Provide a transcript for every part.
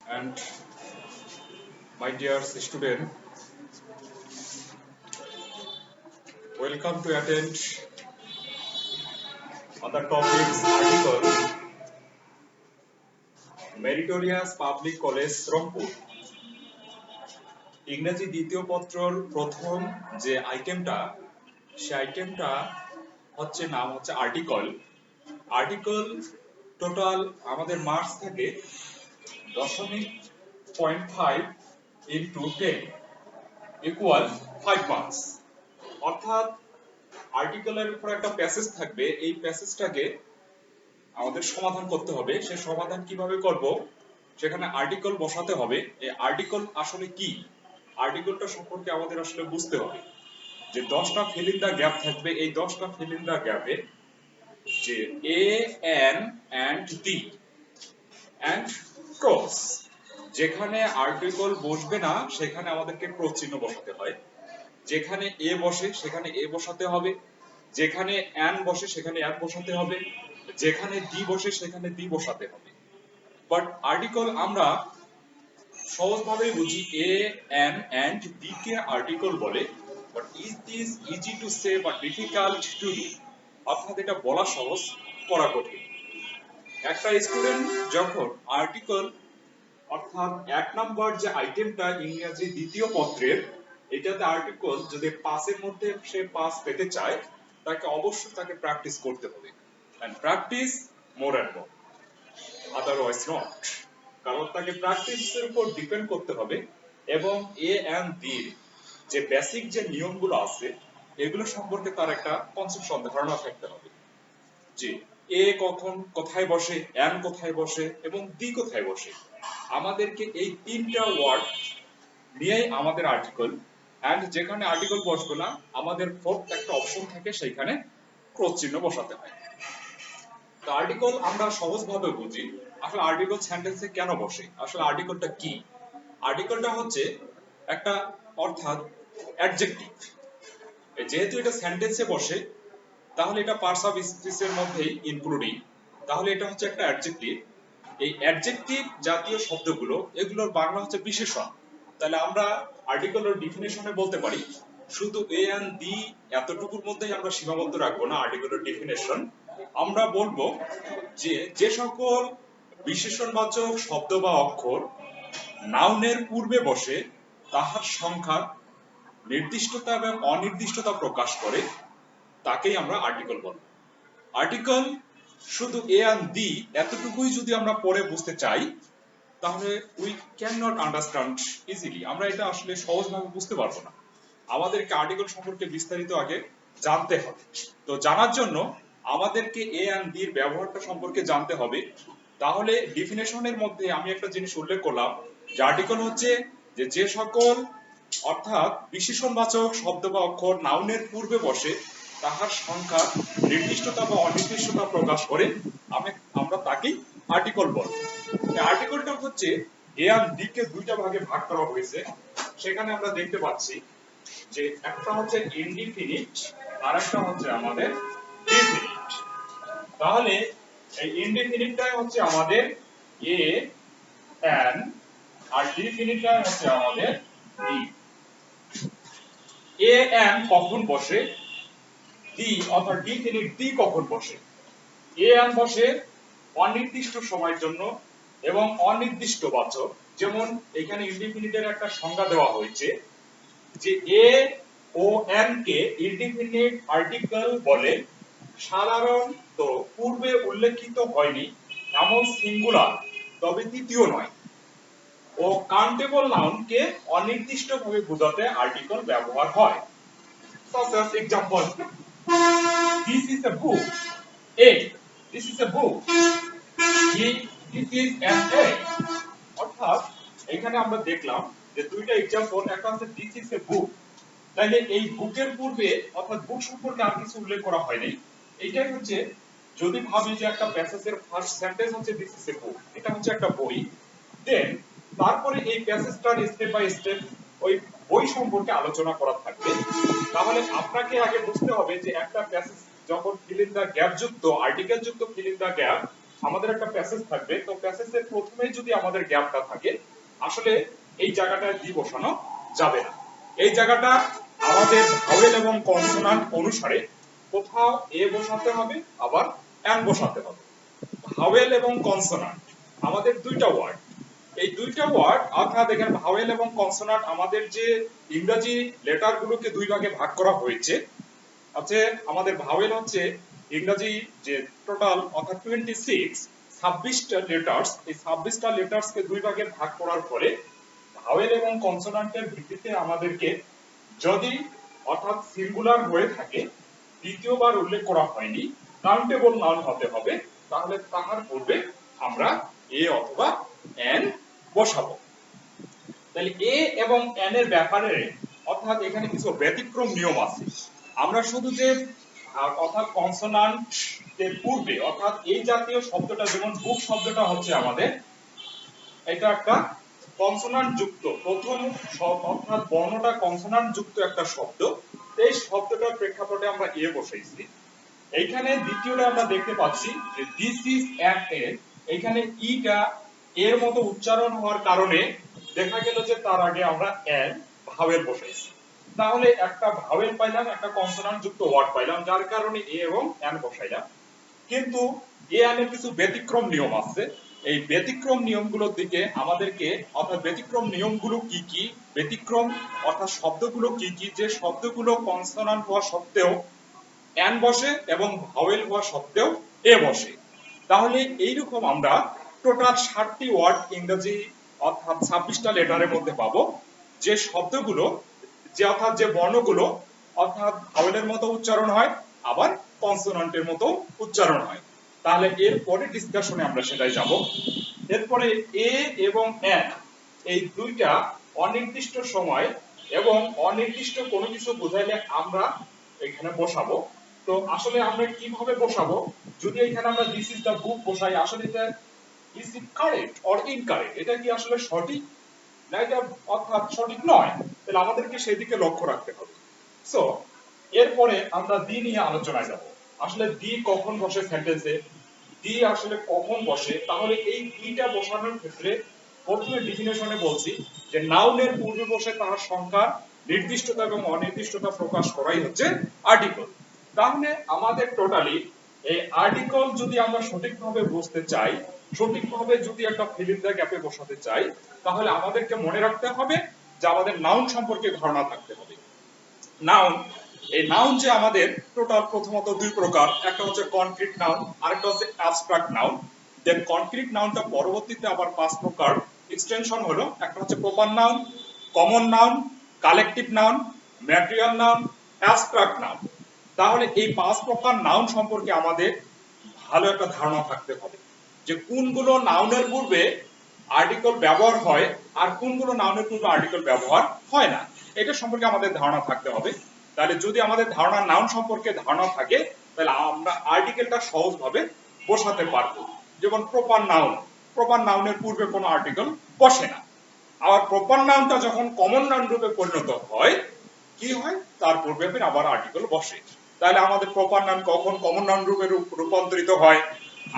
and my dear student, welcome to attend on the topics article Meritorious Public College Rangpur. ইংরেজি দ্বিতীয় পত্রর প্রথম যে আইটেমটা সেই আইটেমটা নাম হচ্ছে আর্টিকল। আর্টিকল টোটাল আমাদের মার্কস থাকে 0.5 into 10 equal 5 marks। অর্থাৎ আর্টিকেলের উপর একটা প্যাসেজ থাকবে, এই প্যাসেজটাকে আমাদের সমাধান করতে হবে। সে সমাধান কিভাবে করব, সেখানে আর্টিকেল বসাতে হবে। এই আর্টিকেল আসলে কি, আর্টিকেলটা সম্পর্কে আমাদের আসলে বুঝতে হবে যে 10টা ফিল ইন দা গ্যাপ থাকবে। এই 10টা ফিল ইন দা গ্যাপে যে a an and the and cross, যেখানে আর্টিকেল বসবে না সেখানে আমাদেরকে ক্রস চিহ্ন বসাতে হয়। যেখানে এ বসে সেখানে এ বসাতে হবে, যেখানে এন বসে সেখানে এন বসাতে হবে, যেখানে ডি বসে সেখানে ডি বসাতে হবে। বাট আর্টিকেল আমরা সহজভাবেই বুঝি এ এন এন্ড ডি কে আর্টিকেল বলে। But is this easy to say but difficult to do? অর্থাৎ এটা বলা সহজ, করা কঠিন। একটা স্টুডেন্ট যখন আর্টিকেল অর্থাৎ 1 নম্বর যে আইটেমটা ইংরেজি দ্বিতীয় পত্রের, এটাতে আর্টিকেল যদি 5 এর মধ্যে সে 5 পেতে চায়, তাকে অবশ্যই তাকে প্র্যাকটিস করতে হবে। And practice more and more, otherwise not. কারণ তাকে প্র্যাকটিসের উপর ডিপেন্ড করতে হবে এবং এ এন্ড ডি যে বেসিক যে নিয়মগুলো আছে এগুলো সম্পর্কে তার একটা কনসেপশন ধারণা থাকতে হবে যে এ কখন কোথায় বসে, এন কোথায় বসে এবং ডি কোথায় বসে। আমাদেরকে এই তিনটা ওয়ার্ড নিয়েই আমাদের আর্টিকেল, এন্ড যেখানে আর্টিকেল বসবে না আমাদের ফোর্থ একটা অপশন থাকে, সেইখানে ক্রস চিহ্ন বসাতে হয়। তো আর্টিকেল আমরা সহজভাবে বুঝি। আসলে আর্টিকেল সেন্টেন্সে কেন বসে, আসলে আর্টিকেলটা কি? আর্টিকেলটা হচ্ছে একটা অর্থাৎ অ্যাডজেক্টিভ। যেহেতু এটা সেন্টেন্সে বসে তাহলে এটা পার্টস অফ স্পিচের মধ্যেই ইনক্লুডিং, তাহলে এটা হচ্ছে একটা অ্যাডজেক্টিভ। এই অ্যাডজেক্টিভ জাতীয় শব্দগুলো এগুলোর বাংলা হচ্ছে বিশেষণ। তাহলে আমরা আর্টিকেলের ডেফিনেশনে বলতে পারি শুধু এ এন্ড ডি এতটুকুর মধ্যেই আমরা সীমাবদ্ধ রাখবো না। আর্টিকেলের ডেফিনেশন আমরা বলবো যে যে সকল বিশেষণবাচক শব্দ বা অক্ষর নাউনের পূর্বে বসে তাহার সংখ্যার নির্দিষ্টতা এবং অনির্দিষ্টতা প্রকাশ করে তাকেই আমরা আর্টিকেল বলবো। আর্টিকেল শুধু এ এন্ড ডি এতটুকুই যদি আমরা পড়ে বুঝতে চাই তাহলে we can not understand easily, আমরা এটা আসলে সহজভাবে বুঝতে পারবো না। আমাদেরকে আর্টিকেল সম্পর্কে বিস্তারিত আগে জানতে হবে। তো জানার জন্য আমাদেরকে এ এন্ড ডি এর ব্যবহারটা সম্পর্কে জানতে হবে। তাহলে ডেফিনেশনের মধ্যে আমি একটা জিনিস উল্লেখ করলাম যে আর্টিকেল হচ্ছে যে যে সকল অর্থাৎ বিশেষণবাচক শব্দ বা অক্ষর নাউনের পূর্বে বসে তাহার সংখ্যা নির্দিষ্টতা বা অনির্দিষ্টতা প্রকাশ করে আমরা তাকেই আর্টিকেল বলবো। আর্টিকেলটা হচ্ছে এ আর ডি কে দুইটা ভাগে ভাগ করা হয়েছে। সেখানে আমরা দেখতে পাচ্ছি যে একটা হচ্ছে ইনডিফিনিট আর একটা হচ্ছে আমাদের ডেফিনিট। তাহলে এই ইনডিফিনিটটাই হচ্ছে আমাদের এ এন আর ডেফিনিটটাই হচ্ছে আমাদের ডি। এ এন কখন বসে, ডি অর্থাৎ ডেফিনিট ডি কখন বসে? এ এন বসে অনির্দিষ্ট সময়ের জন্য এবং অনির্দিষ্ট বাচক। যেমন এখানে ইনডিফিনিটের একটা সংজ্ঞা দেওয়া হয়েছে যে এ ও এন কে ইনডিফিনিট আর্টিকেল বলে সাধারণত পূর্বে উল্লেখিত হয়নি এমন সিঙ্গুলার তবে তৃতীয় নয় ও কাউন্টেবল নাউন কে অনির্দিষ্টভাবে বোঝাতে আর্টিকেল ব্যবহার হয়। Such as example, this is a book. A. This is a book. B. This is an egg. অর্থাৎ এখানে আমরা দেখলাম যে দুইটা एग्जांपल, একটা হচ্ছে this is a book। তাহলে এই বুকের পূর্বে অর্থাৎ বুক সম্পর্কে আর কিছু উল্লেখ করা হয়নি। এইটাই হচ্ছে যদি ভাবি যে একটা প্যাসেজের ফার্স্ট সেন্টেন্স হচ্ছে this is a book, এটা হচ্ছে একটা বই, দেন তারপরে এই প্যাসেজটার স্টেপ বাই স্টেপ ওই বই সম্পর্কে আলোচনা করা থাকবে। তাহলে আপনাকে আগে বুঝতে হবে যে একটা প্যাসেজ যখন ফিল ইন দা গ্যাপ যুক্ত আর্টিকেল যুক্ত ফিল ইন দা গ্যাপ, আমাদের একটা প্যাসেজ থাকবে, তো প্যাসেজের প্রথমেই যদি আমাদের গ্যাপটা থাকে, আসলে এই জায়গাটায় দি বসানো যাবে না। এই জায়গাটা আমাদের ভাওয়েল এবং কনসোনান্ট অনুসারে কোথাও এ বসাতে হবে, আবার এন বসাতে হবে। ভাওয়েল এবং কনসোনান্ট আমাদের দুইটা ওয়ার্ড, এই দুইটা ওয়ার্ড অর্থাৎ এখানে ভাওয়েল এবং কনসোনান্ট আমাদের যে ইংরেজি লেটারগুলোকে দুই ভাগে ভাগ করা হয়েছে, আছে আমাদের ভাওয়েল হচ্ছে ইংরেজি যে টোটাল অর্থাৎ 26টা লেটার্স, এই 26টা লেটার্সকে দুই ভাগে ভাগ করার পরে ভাওয়েল এবং কনসোনান্টের ভিত্তিতে আমাদেরকে যদি অর্থাৎ সিঙ্গুলার হয়ে থাকে, দ্বিতীয়বার উল্লেখ করা হয়নি, কাউন্টেবল নাউন হতে হবে, তাহলে তাহার পূর্বে আমরা এ অথবা এন বসাবো। তাহলে এ এবং এন এর ব্যাপারে অর্থাৎ এখানে কিছু ব্যতিক্রম নিয়ম আছে। আমরা শুধু যে অর্থাৎ কনসোনান্ট এর পূর্বে অর্থাৎ এই জাতীয় শব্দটা, যেমন বুক শব্দটা হচ্ছে আমাদের এটা একটা কনসোনান্ট যুক্ত প্রথম অর্থাৎ বর্ণটা কনসোনান্ট যুক্ত একটা শব্দ, এই শব্দটার প্রেক্ষাপটে আমরা এ বসাইছি। এইখানে দ্বিতীয়টা আমরা দেখতে পাচ্ছি যে দিস ইজ অ্যান এ, এইখানে ইটা এর মতো উচ্চারণ হওয়ার কারণে দেখা গেল যে তার আগে আমরা এন ভাওয়েল বসাইছি, তাহলে একটা ভাওয়েল পাইলাম, একটা কনসোনান্ট যুক্ত ওয়ার্ড পাইলাম, যার কারণে এ এবং এন বসাইলাম। কিন্তু এ এর কিছু ব্যতিক্রম নিয়ম আছে, এই ব্যতিক্রম নিয়মগুলোর দিকে আমাদেরকে অর্থাৎ ব্যতিক্রম নিয়মগুলো কি কি, ব্যতিক্রম অর্থাৎ শব্দগুলো কি কি, যে শব্দগুলো কনসোনান্ট হওয়া সত্ত্বেও এন বসে এবং ভাওয়েল হওয়া সত্ত্বেও এ বসে। তাহলে এইরকম আমরা টোটাল 60টি ওয়ার্ড ইংরেজি অর্থাৎ 26টা লেটারের মধ্যে পাবো, যে শব্দগুলো যে অর্থাৎ যে বর্ণগুলো অর্থাৎ ভাওয়েলের মতো উচ্চারণ হয়, আবার কনসোনান্টের মতো উচ্চারণ হয়। তাহলে এর পরে ডিসকাশনে আমরা সেটাই যাব। এরপরে এ এবং এন এই দুইটা অনির্দিষ্ট সময় এবং অনির্দিষ্ট কোনো কিছু বোঝাইলে আমরা এখানে বসাবো। তো আসলে আমরা কিভাবে বসাবো, যদি এখানে আমরা দিস ইজ দা বুক বসাই, আসলে এটা is it correct or incorrect, এটা কি আসলে সঠিক না এটা অর্থাৎ সঠিক নয়, তাহলে আমাদেরকে সেই দিকে লক্ষ্য রাখতে হবে। সো এরপরে আমরা দি নিয়ে আলোচনায় যাব। আসলে দি কখন বসে সেন্টেন্সে, দি আসলে কখন বসে, তাহলে এই দিটা বসানোর ক্ষেত্রে প্রথমে ডেফিনেশনে বলছি যে নাউনের পূর্বে বসে তার সংখ্যার নির্দিষ্টতা এবং অনির্দিষ্টতা প্রকাশ করাই হচ্ছে আর্টিকেল। তাহলে আমাদের টোটালি এই আর্টিকেল যদি আমরা সঠিকভাবে বুঝতে চাই, সঠিকভাবে যদি একটা ফিল ইন দ্য গ্যাপে বসাতে চাই, তাহলে আমাদেরকে মনে রাখতে হবে যে আমাদের নাউন সম্পর্কে ধারণা থাকতে হবে। নাউন, এই নাউন যে আমাদের টোটাল প্রথমত দুই প্রকার, একটা হচ্ছে কনক্রিট নাউন, আরেকটা হচ্ছে অ্যাবস্ট্রাক্ট নাউন। দেন কনক্রিট নাউনটা পরবর্তীতে আবার 5 প্রকার এক্সটেনশন হলো, একটা হচ্ছে proper noun, common noun, collective noun, material noun, abstract noun. তাহলে এই 5 প্রকার নাউন সম্পর্কে আমাদের ভালো একটা ধারণা থাকতে হবে যে কোনগুলো নাউনের পূর্বে আর্টিকেল ব্যবহার হয় আর কোনগুলো নাউনের পূর্বে আর্টিকেল ব্যবহার হয় না, এটা সম্পর্কে আমাদের ধারণা থাকতে হবে। তাহলে যদি আমাদের ধারণা নাউন সম্পর্কে ধারণা থাকে, তাহলে আমরা আর্টিকেলটা সহজভাবে বসাতে পারবো। যেমন প্রপার নাউন, প্রপার নাউনের পূর্বে কোনো আর্টিকেল বসে না। আবার প্রপার নাউনটা যখন কমন নাউন রূপে পরিণত হয়, কি হয়, তার পূর্বে আবার আর্টিকেল বসে। তাহলে আমাদের প্রপার নাউন কখন কমন নাউন রূপে রূপান্তরিত হয়,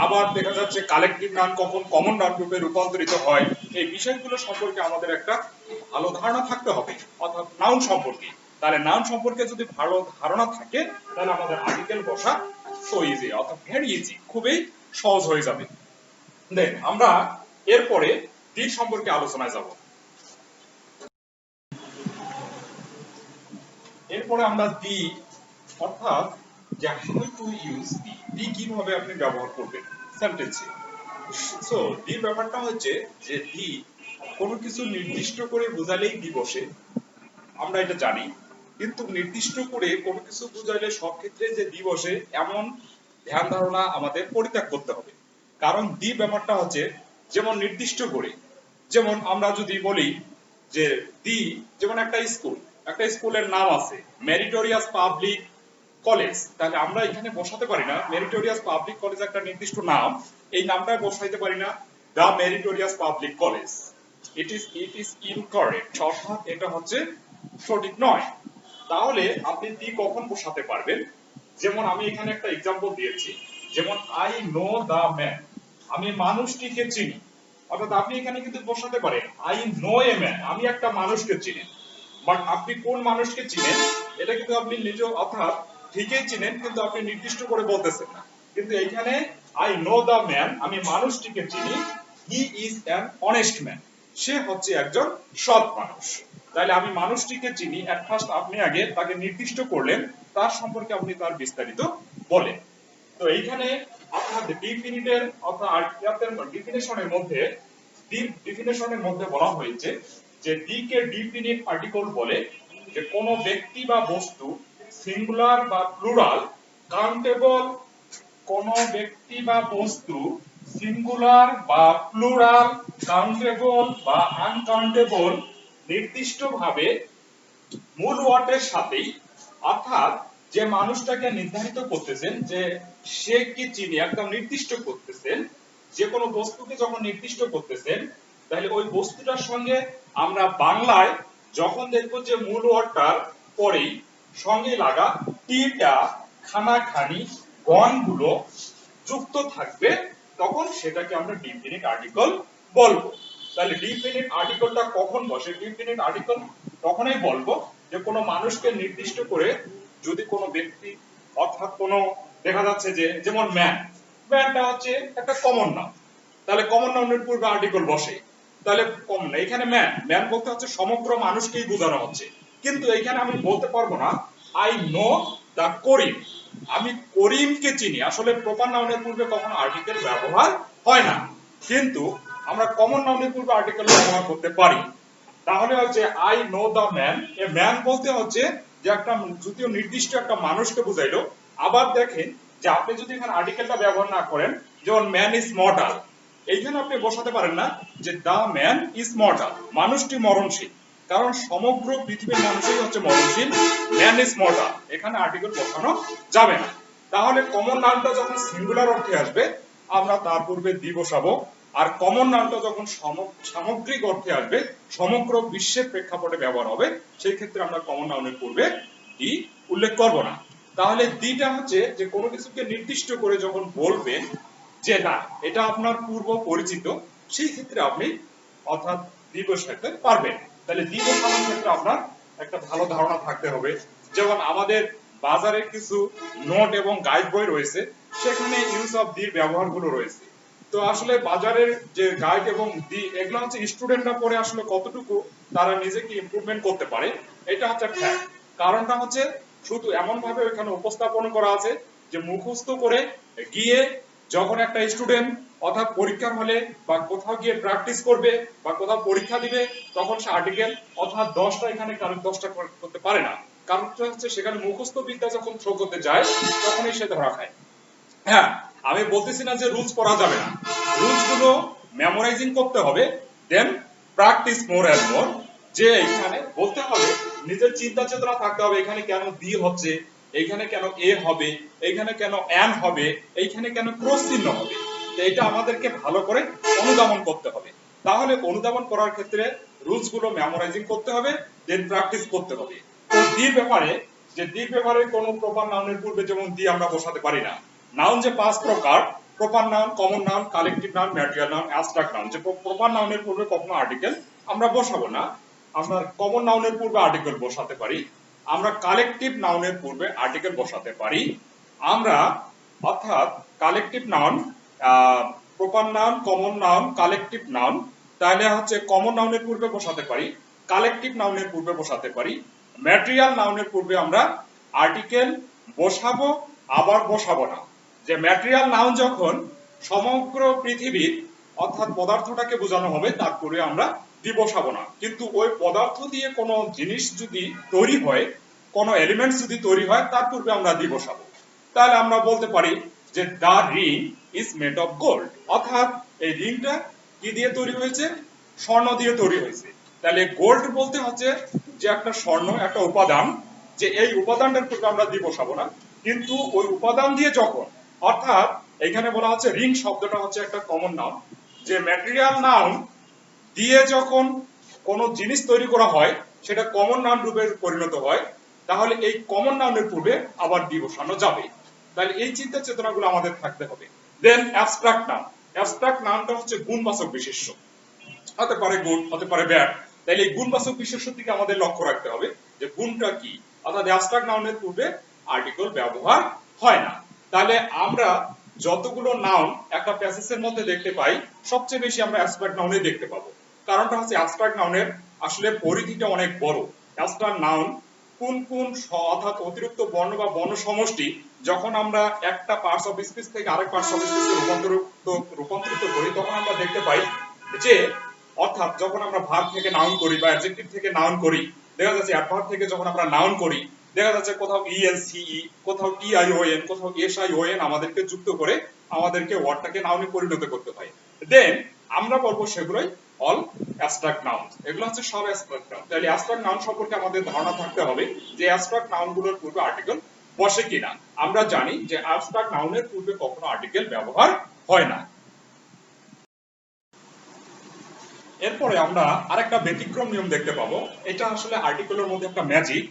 আবার দেখা যাচ্ছে কালেকটিভ নাউন কখন কমন নাউন রূপে রূপান্তরিত হয়, এই বিষয়গুলো সম্পর্কে আমাদের একটা ভালো ধারণা থাকতে হবে অর্থাৎ নাউন সম্পর্কে। তাহলে নাউন সম্পর্কে যদি ভালো ধারণা থাকে, তাহলে আমাদের আর্টিকেল বসা সো ইজি অর্থাৎ ভেরি ইজি, খুবই সহজ হয়ে যাবে। দেন আমরা এরপরে দি সম্পর্কে আলোচনায় যাব। এরপরে আমরা দি অর্থাৎ যে হাউ টু ইউজ দি, দি কিভাবে আপনি ব্যবহার করবেন সেন্টেন্সে। সো দি ব্যাপারটা হচ্ছে যে দি কোনো কিছু নির্দিষ্ট করে বোঝালেই দি বসে, আমরা এটা জানি, কিন্তু নির্দিষ্ট করে কোনো কিছু বোঝাইলে সব ক্ষেত্রে যে দি বসে এমন ধ্যান ধারণা আমাদের পরিত্যাগ করতে হবে। কারণ দি ব্যাপারটা হচ্ছে যেমন নির্দিষ্ট করে, যেমন আমরা যদি বলি যে দি, যেমন একটা স্কুল, একটা স্কুলের নাম আছে মেরিটোরিয়াস পাবলিক কলেজ, তাহলে আমরা এখানে বসাতে পারি না মেরিটোরিয়াস পাবলিক কলেজ একটা নির্দিষ্ট নাম, এই নামটা বসাইতে পারি না the meritorious public college, it is incorrect, অর্থাৎ এটা হচ্ছে সঠিক নয়। তাহলে আপনি দি কখন বসাতে পারবেন, যেমন আমি এখানে একটা এক্সাম্পল দিয়েছি, যেমন আই নো দা ম্যান, আমি মানুষটিকে চিনি, অর্থাৎ আপনি এখানে কিন্তু বসাতে পারেন আই নো এ ম্যান, আমি একটা মানুষকে চিনি। বাট আপনি কোন মানুষকে চিনেন এটা কিন্তু আপনি নিজে, অর্থাৎ ঠিকই চিনেন কিন্তু আপনি নির্দিষ্ট করে বলতেছেন না। কিন্তু এখানে আই নো দা ম্যান, আমি মানুষটিকে চিনি, he is an honest man, সে হচ্ছে একজন সৎ মানুষ। তাহলে আমি মানুষটিকে চিনি, এট ফার্স্ট আপনি আগে তাকে নির্দিষ্ট করলেন, তার সম্পর্কে আপনি তার বিস্তারিত বলেন। তো এইখানে অর্থাৎ ডিফিনিটের অর্থাৎ ডিফিনেশনের মধ্যে বলা হয়েছে যে ডি কে ডিফিনিট আর্টিকেল বলে যে কোন ব্যক্তি বা বস্তু সিঙ্গুলার বা প্লুরাল কাউন্টেবল, কোন ব্যক্তি বা বস্তু সিঙ্গুলার বা প্লুরাল কাউন্টেবল বা আনকাউন্টেবল নির্দিষ্টভাবে মূল ওয়ার্ডের সাথেই, অর্থাৎ যে মানুষটাকে নির্ধারিত করতেছেন যে সে কি চিনি একদম নির্দিষ্ট করতেছেন, যে কোনো বস্তুকে যখন নির্দিষ্ট করতেছেন তাহলে ওই বস্তুটার সঙ্গে আমরা বাংলায় যখন দেখবো যে মূল ওয়ার্ডটার পরেই সঙ্গে লাগা টিটা খানাখানি গণগুলো যুক্ত থাকবে, তখন সেটাকে আমরা ডিফিনিট আর্টিকেল বলবো। তাহলে ডিফিনিট আর্টিকেলটা কখন বসে? ডিফিনিট আর্টিকেল তখনই বলবো যে কোনো মানুষকে নির্দিষ্ট করে যদি কোনো ব্যক্তি, অর্থাৎ কোনো দেখা যাচ্ছে যে যেমন ম্যান, ম্যানটা হচ্ছে একটা কমন নাম, তাহলে কমন নাউনের পূর্বে আর্টিকেল বসে, তাহলে কমন না, এখানে ম্যান, ম্যান বলতে হচ্ছে সমগ্র মানুষকেই বোঝানো হচ্ছে। কিন্তু এখানে আমি বলতে পারবো না আই নো দা করিম, আমি করিমকে চিনি, আসলে প্রপার নাউনের পূর্বে কখনো আর্টিকেল ব্যবহার হয় না, কিন্তু আমরা কমন নাউনের পূর্বে আর্টিকেল ব্যবহার করতে পারি। তাহলে হচ্ছে I know the man, a man বলতে হচ্ছে যে একটা যদিও নির্দিষ্ট একটা মানুষকে বুঝাইলো। আবার দেখেন যে আপনি যদি এখানে আর্টিকেলটা ব্যবহার না করেন, যেমন ম্যান ইজ মর্টাল, এইখানে আপনি বসাতে পারেন না যে দা ম্যান ইজ মর্টাল, মানুষটি মরণশীল, কারণ সমগ্র পৃথিবীর মানুষই হচ্ছে মরণশীল, ম্যান ইজ মর্টাল, এখানে আর্টিকেল বসানো যাবে না। তাহলে কমন নাউনটা যখন সিঙ্গুলার অর্থে আসবে আমরা তার পূর্বে দি বসাবো, আর কমন নাউনটা যখন সামগ্রিক অর্থে আসবে, সমগ্র বিশ্বের প্রেক্ষাপটে ব্যবহার হবে, সেই ক্ষেত্রে আমরা কমন নাউনের পূর্বে দি উল্লেখ করব না। তাহলে দিটা হচ্ছে যে কোনো কিছুকে নির্দিষ্ট করে যখন বলবেন যে না এটা আপনার পূর্ব পরিচিত, সেই ক্ষেত্রে আপনি অর্থাৎ দি বসাতে পারবেন। তাহলে দি বসানোর ক্ষেত্রে আপনার একটা ভালো ধারণা থাকতে হবে। যেমন আমাদের বাজারে কিছু নোট এবং গাইড বই রয়েছে, সেখানে ইউজ অফ দির ব্যবহারগুলো রয়েছে। তো আসলে বাজারের যে গাইড এবং দি এগুলো হচ্ছে স্টুডেন্টরা পড়ে আসলে কতটুকু তারা নিজেকে ইমপ্রুভমেন্ট করতে পারে, এটা হচ্ছে ফ্যাক্ট। কারণটা হচ্ছে শুধু এমন ভাবে ওখানে উপস্থাপন করা আছে যে মুখস্থ করে গিয়ে যখন একটা স্টুডেন্ট অর্থাৎ পরীক্ষার হলে বা কোথাও গিয়ে প্র্যাকটিস করবে বা কোথাও পরীক্ষা দিবে, তখন সে আর্টিকেল অর্থাৎ 10টা এখানে কারণ 10টা করতে পারে না, কারণটা হচ্ছে সেখানে মুখস্থ বিদ্যা যখন থ্রো করতে যায় তখনই সে ধরা খায়। হ্যাঁ, আমি বলতেছি না যে রুলস পড়া যাবে না, রুলস গুলো মেমোরাইজিং করতে হবে, দেন প্র্যাকটিস মোর এন্ড মোর, যে এখানে বলতে হবে নিজের চিন্তা চেতনা থাকতে হবে, এখানে কেন দি হচ্ছে, এইখানে কেন এ হবে, এইখানে কেন এন হবে, এইখানে কেন ক্রস চিহ্ন হবে, তো এটা আমাদেরকে ভালো করে অনুধাবন করতে হবে। তাহলে অনুধাবন করার ক্ষেত্রে রুলস গুলো মেমোরাইজিং করতে হবে, দেন প্র্যাকটিস করতে হবে। তো দির ব্যাপারে যে দির ব্যাপারে কোনো প্রপার নাউনের পূর্বে যেমন দি আমরা বসাতে পারি না। নাউন যে 5 প্রকার, proper noun, common noun, collective noun, material noun, abstract noun, যে প্রপার নাউনের পূর্বে কখনো আর্টিকেল আমরা বসাবো না। আমরা কমন নাউনের পূর্বে আর্টিকেল বসাতে পারি, আমরা কালেকটিভ নাউনের পূর্বে আর্টিকেল বসাতে পারি, আমরা অর্থাৎ collective noun, proper noun, common noun, collective noun, তাহলে হচ্ছে কমন নাউনের পূর্বে বসাতে পারি, কালেকটিভ নাউনের পূর্বে বসাতে পারি, ম্যাটেরিয়াল নাউনের পূর্বে আমরা আর্টিকেল বসাবো আবার বসাবো না। যে ম্যাটেরিয়াল নাউন যখন সমগ্র পৃথিবীর অর্থাৎ পদার্থটাকে বোঝানো হবে তার পূর্বে আমরা দি বসাবো না, কিন্তু ওই পদার্থ দিয়ে কোনো জিনিস যদি তৈরি হয়, কোনো এলিমেন্টস যদি তৈরি হয় তার পূর্বে আমরা দি বসাবো। তাহলে আমরা বলতে পারি যে the ring is made of gold, অর্থাৎ এই রিংটা কি দিয়ে তৈরি হয়েছে? স্বর্ণ দিয়ে তৈরি হয়েছে। তাহলে গোল্ড বলতে হচ্ছে যে একটা স্বর্ণ, একটা উপাদান, যে এই উপাদানটার পূর্বে আমরা দি বসাবো না, কিন্তু ওই উপাদান দিয়ে যখন, অর্থাৎ এখানে বলা হচ্ছে রিং শব্দটা হচ্ছে একটা কমন নাউন, যে ম্যাটেরিয়াল নাউন দিয়ে যখন কোনো জিনিস তৈরি করা হয় সেটা কমন নাউন রূপে পরিণত হয়, তাহলে এই কমন নাউনের পূর্বে আবার দি বসানো যাবে। তাহলে এই চিন্তা চেতনাগুলো আমাদের থাকতে হবে। দেন অ্যাবস্ট্রাক্ট নাউন, অ্যাবস্ট্রাক্ট নাউনটা হচ্ছে গুণবাচক বিশেষ্য, হতে পারে গুড, হতে পারে ব্যাড। তাইলে এই গুণবাচক বিশেষ্যের দিকে আমাদের লক্ষ্য রাখতে হবে যে গুণটা কি। অর্থাৎ অ্যাবস্ট্রাক্ট নাউনের পূর্বে আর্টিকেল ব্যবহার হয় না। তাহলে আমরা যতগুলো নাউন একটা প্যাসেজের মধ্যে দেখতে পাই, সবচেয়ে বেশি আমরা অ্যাবস্ট্রাক্ট নাউনে দেখতে পাবো। কারণটা হচ্ছে অ্যাবস্ট্রাক্ট নাউনের আসলে পরিধিটা অনেক বড়। অ্যাবস্ট্রাক্ট নাউন কোন কোন অর্থাৎ অতিরিক্ত বর্ণ বা বর্ণ সমষ্টি যখন আমরা একটা পার্টস অফ স্পিচ থেকে আরেক পার্টস অফ স্পিচে রূপান্তরিত করি, তখন আমরা দেখতে পাই যে অর্থাৎ যখন আমরা ভার্ব থেকে নাউন করি বা অ্যাডজেক্টিভ থেকে নাউন করি, দেখা যাচ্ছে অ্যাডভার্ব থেকে যখন আমরা নাউন করি, দেখা যাচ্ছে কোথাও ইএনসিই, কোথাও টিআইওএন, কোথাও এসআইওএন আমাদেরকে যুক্ত করে আমাদেরকে ওয়ার্ডটাকে নাউনে পরিণত করতে হয়। দেন আমরা বলবো সেগুলোই অল অ্যাবস্ট্রাক্ট নাউন। এগুলো হচ্ছে সব অ্যাবস্ট্রাক্ট নাউন। তাহলে অ্যাবস্ট্রাক্ট নাউন সম্পর্কে আমাদের ধারণা থাকতে হবে যে অ্যাবস্ট্রাক্ট নাউনগুলোর পূর্বে আর্টিকেল বসে কিনা। আমরা জানি যে অ্যাবস্ট্রাক্ট নাউনের পূর্বে কখনো আর্টিকেল ব্যবহার হয় না। এরপরে আমরা আরেকটা ব্যতিক্রম নিয়ম দেখতে পাবো। এটা আসলে আর্টিকেলের মধ্যে একটা ম্যাজিক।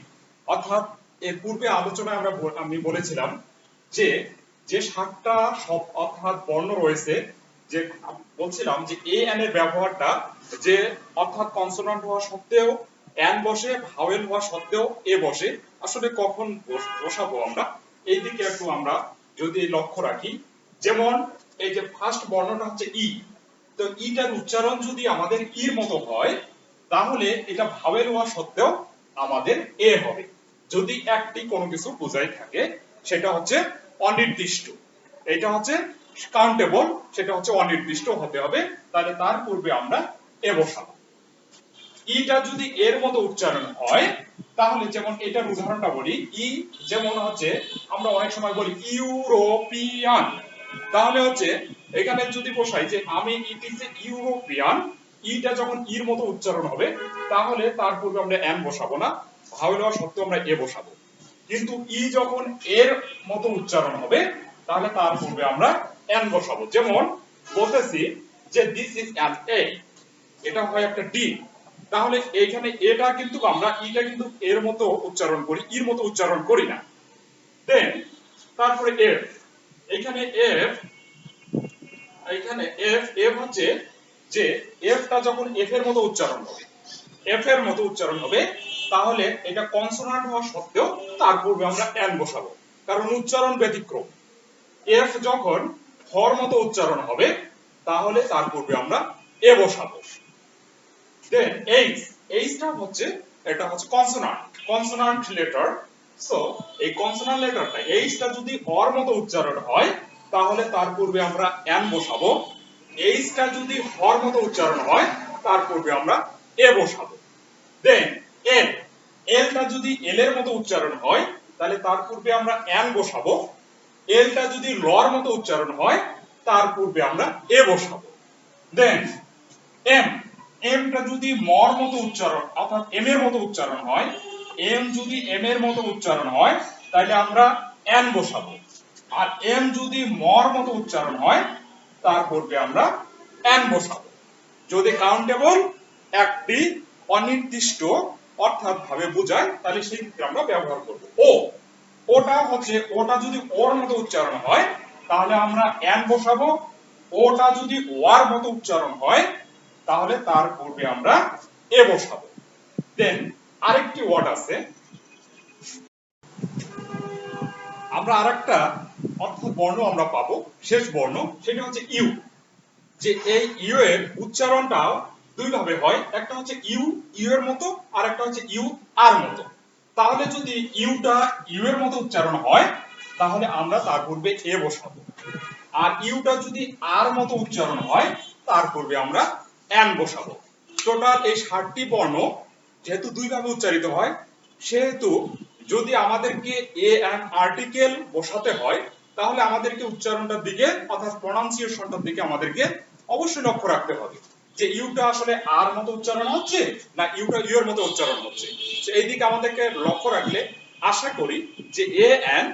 অর্থাৎ এর পূর্বে আলোচনায় আমি বলেছিলাম যে যে 7টা সব অর্থাৎ বর্ণ রয়েছে, যে বলছিলাম যে এ এন এর ব্যবহারটা যে অর্থাৎ কনসোনান্ট হওয়া সত্ত্বেও এন বসে, ভাওয়েল হওয়া সত্ত্বেও এ বসে, আসলে কখন বসাবো আমরা এই দিকে একটু আমরা যদি লক্ষ্য রাখি। যেমন এই যে ফার্স্ট বর্ণটা হচ্ছে ই, তো ইটার উচ্চারণ যদি আমাদের ইর মতো হয় তাহলে এটা ভাওয়েল হওয়া সত্ত্বেও আমাদের এ হবে। যদি একটি কোনো কিছু বোঝাই থাকে সেটা হচ্ছে অনির্দিষ্ট, এটা হচ্ছে কাউন্টেবল, সেটা হচ্ছে অনির্দিষ্ট হতে হবে, তাহলে তার পূর্বে আমরা এ বসাবো। ইটা যদি এর মতো উচ্চারণ হয় তাহলে যেমন এটার উদাহরণটা বলি, ই যেমন হচ্ছে আমরা অনেক সময় বলি ইউরোপিয়ান, তাহলে হচ্ছে এখানে যদি বসাই যে আমি ইট ইজ এ ইউরোপিয়ান, ইটা যখন ইর মতো উচ্চারণ হবে তাহলে তার পূর্বে আমরা এন বসাবো না, ভাওয়েল হওয়া সত্ত্বেও আমরা এ বসাবো। কিন্তু ই যখন এর মতো উচ্চারণ হবে তাহলে তার পূর্বে আমরা এন বসাবো। যেমন বলতেছি যে দিস ইজ অ্যান এ, এটা হয় একটা ডি, তাহলে এইখানে এটা কিন্তু আমরা ইটা কিন্তু এর মতো উচ্চারণ করি, ইর মতো উচ্চারণ করি না। দেন তারপরে এফ, এখানে এফ, এখানে এফ, এফ হচ্ছে যে এফটা যখন এফ এর মতো উচ্চারণ হবে, এফ এর মতো উচ্চারণ হবে তাহলে এটা কনসোনান্ট হওয়া সত্ত্বেও তার পূর্বে আমরা এন বসাবো, কারণ উচ্চারণ ব্যতিক্রম। এফ যখন ফর মতো উচ্চারণ হবে তাহলে তার পূর্বে আমরা এ বসাবো। দেন এইচ, এইচটা হচ্ছে এটা হচ্ছে কনসোনান্ট লেটার। সো এই কনসোনান্ট লেটারটা এইচটা যদি অর মতো উচ্চারণ হয় তাহলে তার পূর্বে আমরা এন বসাবো। এইচটা যদি হর মতো উচ্চারণ হয় তার পূর্বে আমরা এ বসাবো। দেন এল, এলটা যদি এল এর মতো উচ্চারণ হয় তাহলে তার পূর্বে আমরা এন বসাবো। এলটা যদি লর মতো উচ্চারণ হয় তার পূর্বে আমরা এ বসাবো। দেন এম, এমটা যদি মর মতো উচ্চারণ অর্থাৎ এম এর মতো উচ্চারণ হয়, এম যদি এম এর মতো উচ্চারণ হয় তাহলে আমরা এন বসাবো। আর এম যদি মর মতো উচ্চারণ হয় তার পূর্বে আমরা এন বসাবো। যদি কাউন্টেবল একটি অনির্দিষ্ট অর্থাৎ ভাবে বোঝায় তাহলে সেই ক্ষেত্রে আমরা ব্যবহার করব। ও, ওটা হচ্ছে ওটা যদি ওর মতো উচ্চারণ হয় তাহলে আমরা এন বসাবো। ওটা যদি ওয়ার মতো উচ্চারণ হয় তাহলে তার পূর্বে আমরা এ বসাবো। দেন আরেকটি ওয়ার্ড আছে, আমরা আরেকটা অর্থাৎ বর্ণ আমরা পাবো, শেষ বর্ণ, সেটা হচ্ছে ইউ। যে এই ইউ এর উচ্চারণটাও দুই ভাবে হয়, একটা হচ্ছে ইউ, ইউ এর মতো, আর একটা হচ্ছে ইউ আর মতো। তাহলে যদি ইউটা ইউ এর মতো উচ্চারণ হয় তাহলে আমরা তার পূর্বে এ বসাবো। আর ইউটা যদি আর মতো উচ্চারণ হয় তার পূর্বে আমরা এন বসাবো। টোটাল এই 7টি বর্ণ যেহেতু দুই ভাবে উচ্চারিত হয় সেহেতু যদি আমাদেরকে এ এন আর্টিকেল বসাতে হয় তাহলে আমাদেরকে উচ্চারণটার দিকে অর্থাৎ প্রনাউন্সিয়েশনটার দিকে আমাদেরকে অবশ্যই লক্ষ্য রাখতে হবে যে ইউটা আসলে আর মতো উচ্চারণ হচ্ছে না ইউটা ইউ এর মতো উচ্চারণ হচ্ছে। এই দিকে আমাদেরকে লক্ষ্য রাখলে আশা করি যে এ এন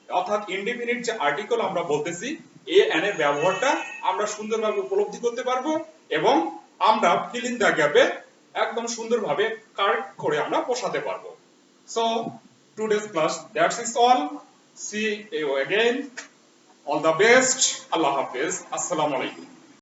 অর্থাৎ ইনডিফিনিট যে আর্টিকেল আমরা বলতেছি এ এন এর ব্যবহারটা আমরা সুন্দরভাবে উপলব্ধি করতে পারবো এবং আমরা ফিল ইন দ্য গ্যাপে একদম সুন্দরভাবে কারেক্ট করে আমরা বসাতে পারবো। So today's class that's is all. See you again. All the best. Allah Hafiz. Assalamu alaikum.